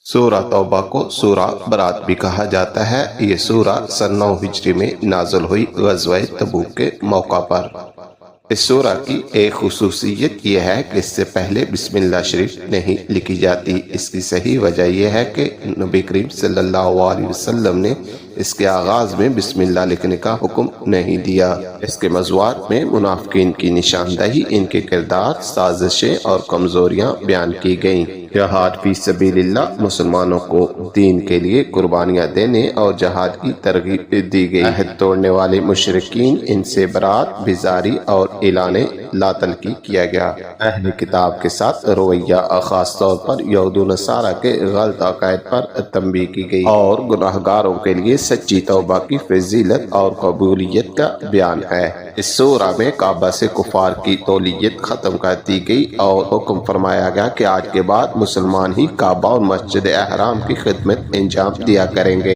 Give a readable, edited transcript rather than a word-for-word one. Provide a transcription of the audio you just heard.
سورہ توبہ کو سورہ برات بھی کہا جاتا ہے۔ یہ سورہ سن 9 ہجری میں نازل ہوئی غزوہ تبوک کے موقع پر۔ اس سورہ کی ایک خصوصیت یہ ہے کہ اس سے پہلے بسم اللہ شریف نہیں لکھی جاتی۔ اس کی صحیح وجہ یہ ہے کہ نبی کریم صلی اللہ علیہ وسلم نے اس کے آغاز میں بسم اللہ لکھنے کا حکم نہیں دیا۔ اس کے موضوعات میں منافقین کی نشاندہی، ان کے کردار، سازشیں اور کمزوریاں بیان کی گئیں۔ جہاد فی سبیل اللہ، مسلمانوں کو دین کے لیے قربانیاں دینے اور جہاد کی ترغیب دی گئی۔ عہد توڑنے والے مشرکین، ان سے برات، بیزاری اور اعلان لا تلقی کیا گیا۔ اہل کتاب کے ساتھ رویہ، خاص طور پر یہود و نصارہ کے غلط عقائد پر تنبیہ کی گئی اور گناہ گاروں کے لیے سچی توبہ کی فضیلت اور قبولیت کا بیان ہے۔ اس سورہ میں کعبہ سے کفار کی تولیت ختم کر دی گئی اور حکم فرمایا گیا کہ آج کے بعد مسلمان ہی کعبہ اور مسجد احرام کی خدمت انجام دیا کریں گے۔